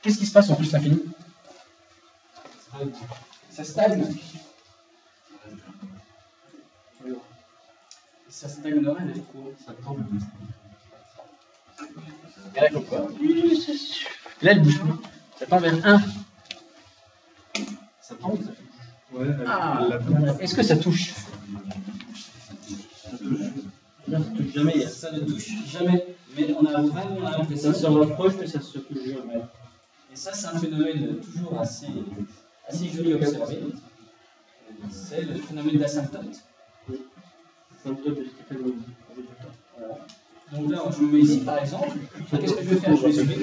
qu'est-ce qui se passe en plus l'infini? Ça stagne. Ça stagnerait, mais ça tombe. Et là, quoi? Là, elle bouge plus. Ça tend vers 1. Ça tend ou ça touche? Ouais, est-ce que ça touche? Ça touche jamais, ça ne touche jamais. Mais on a vraiment fait ça se rapproche, mais ça se touche jamais. Et ça, c'est un phénomène toujours assez joli à observer. C'est le phénomène d'asymptote. Donc là, je me mets ici par exemple. Qu'est-ce que je vais faire? Je vais zoomer.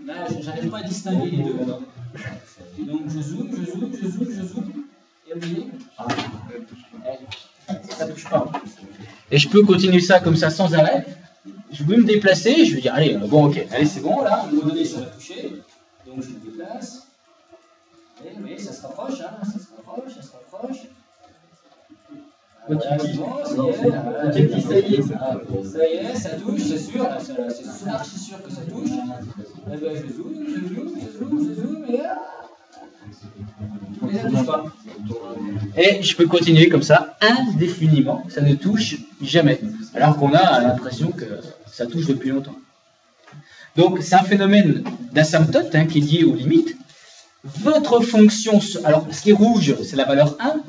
Là, je n'arrive pas à distinguer les deux. Donc je zoome. Et vous voyez, ça ne touche pas. Et je peux continuer ça comme ça sans arrêt. Je vais me déplacer. Je vais dire, allez, bon, ok, allez, c'est bon, là, à un moment donné, ça va toucher. Donc je me déplace. Et vous voyez, ça se rapproche, hein, ça se rapproche. Voilà, c'est bon, ça y est, ça touche, c'est sûr, c'est archi sûr que ça touche. Et ben je zoome, et là, mais ça ne touche pas. Et je peux continuer comme ça indéfiniment, ça ne touche jamais. Alors qu'on a l'impression que ça touche depuis longtemps. Donc c'est un phénomène d'asymptote qui est lié aux limites. Votre fonction, alors ce qui est rouge, c'est la valeur 1.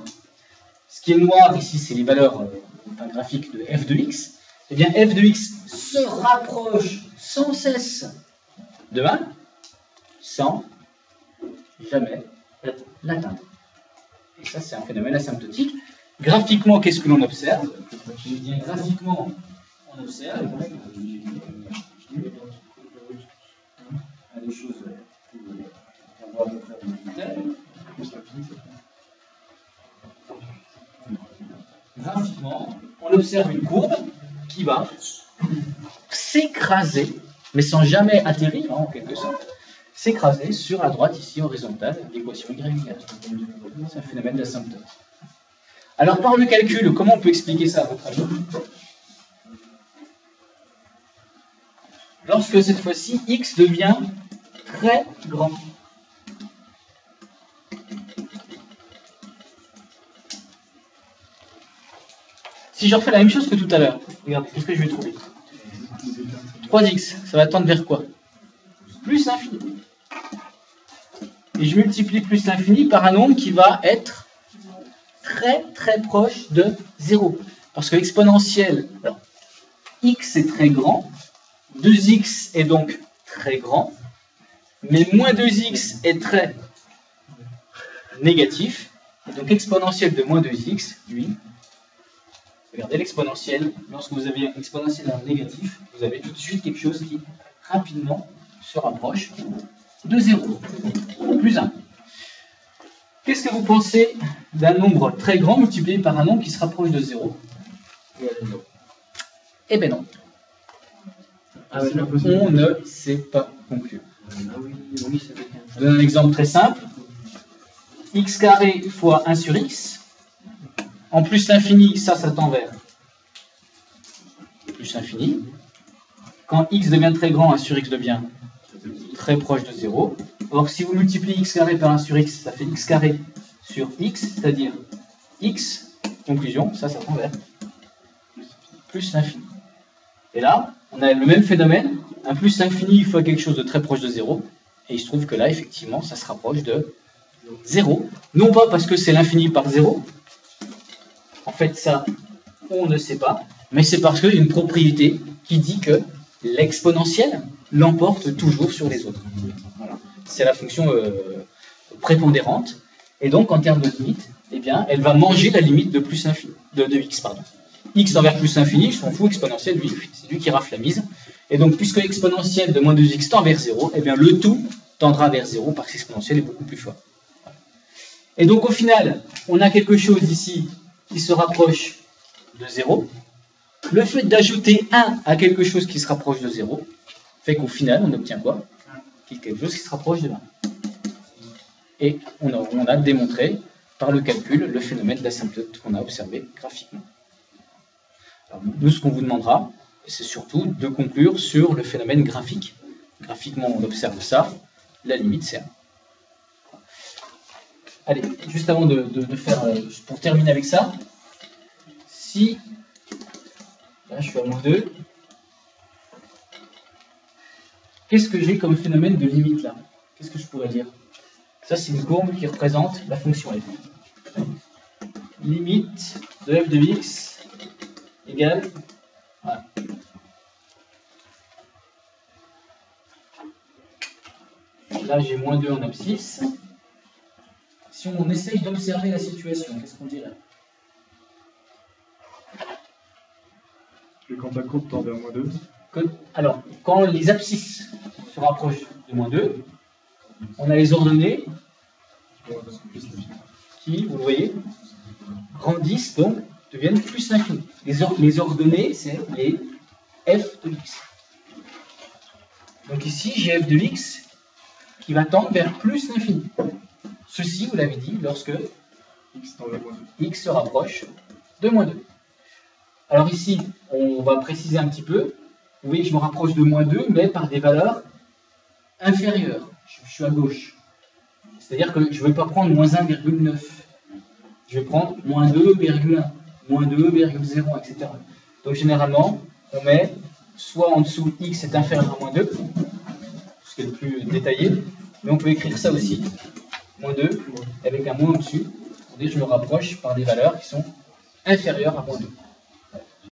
Ce qui est noir ici, c'est les valeurs graphiques de f de x. Eh bien, f de x se rapproche sans cesse de 1, sans jamais l'atteindre. Et ça, c'est un phénomène asymptotique. Graphiquement, qu'est-ce que l'on observe? Eh bien, graphiquement, on observe des choses graphiquement, on observe une courbe qui va s'écraser, mais sans jamais atterrir, en quelque sorte, s'écraser sur la droite ici horizontale, l'équation y. C'est un phénomène d'asymptote. Alors par le calcul, comment on peut expliquer ça à votre avis? Lorsque cette fois-ci x devient très grand. Si je refais la même chose que tout à l'heure, regardez, qu'est-ce que je vais trouver? 3x, ça va tendre vers quoi? Plus l'infini. Et je multiplie plus l'infini par un nombre qui va être très très proche de 0. Parce que l'exponentielle, alors, x est très grand, 2x est donc très grand, mais moins 2x est très négatif, et donc exponentielle de moins 2x, lui, regardez l'exponentielle, lorsque vous avez un exponentielle négatif, vous avez tout de suite quelque chose qui rapidement se rapproche de 0, plus 1. Qu'est-ce que vous pensez d'un nombre très grand multiplié par un nombre qui se rapproche de 0? Eh bien non. On ne sait pas conclure. Je donne un exemple très simple. X carré fois 1 sur x. En plus l'infini, ça tend vers plus l'infini. Quand x devient très grand, 1 sur x devient très proche de 0. Or, si vous multipliez x carré par 1 sur x, ça fait x carré sur x, c'est-à-dire x, conclusion, ça tend vers plus l'infini. Et là, on a le même phénomène, un plus l'infini fois quelque chose de très proche de 0, et il se trouve que là, effectivement, ça se rapproche de 0. Non pas parce que c'est l'infini par 0, en fait, ça, on ne sait pas, mais c'est parce qu'il y a une propriété qui dit que l'exponentielle l'emporte toujours sur les autres. Voilà. C'est la fonction prépondérante, et donc en termes de limite, eh bien, elle va manger la limite de plus infini, de x, pardon. X envers plus l'infini, je m'en fous, exponentielle, lui, c'est lui qui rafle la mise. Et donc, puisque l'exponentielle de moins 2x tend vers 0, eh bien, le tout tendra vers 0 parce que l'exponentielle est beaucoup plus fort. Et donc, au final, on a quelque chose ici qui se rapproche de 0. Le fait d'ajouter 1 à quelque chose qui se rapproche de 0 fait qu'au final, on obtient quoi? Quelque chose qui se rapproche de 1. Et on a démontré par le calcul le phénomène d'asymptote qu'on a observé graphiquement. Alors, nous, ce qu'on vous demandera, c'est surtout de conclure sur le phénomène graphique graphiquement on observe ça, la limite c'est 1. Allez, juste avant de faire, pour terminer avec ça, si, là je suis à -2, qu'est-ce que j'ai comme phénomène de limite là? Qu'est-ce que je pourrais dire? Ça c'est une courbe qui représente la fonction f. Limite de f de x égale, voilà. Là j'ai -2 en abscisse. Si on essaye d'observer la situation, qu'est-ce qu'on dirait? Quand la courbe tend vers -2. Alors, quand les abscisses se rapprochent de -2, on a les ordonnées qui, vous le voyez, grandissent, donc deviennent plus l'infini. Les ordonnées, c'est les f de x. Donc ici, j'ai f de x qui va tendre vers plus l'infini. Ceci, vous l'avez dit, lorsque x se rapproche de -2. Alors ici, on va préciser un petit peu. Vous voyez que je me rapproche de -2, mais par des valeurs inférieures. Je suis à gauche. C'est-à-dire que je ne vais pas prendre -1,9. Je vais prendre -2,1, -2,0, etc. Donc généralement, on met soit en dessous x est inférieur à -2, ce qui est le plus détaillé, mais on peut écrire ça aussi, -2, avec un moins au-dessus, pour dire que je me rapproche par des valeurs qui sont inférieures à -2.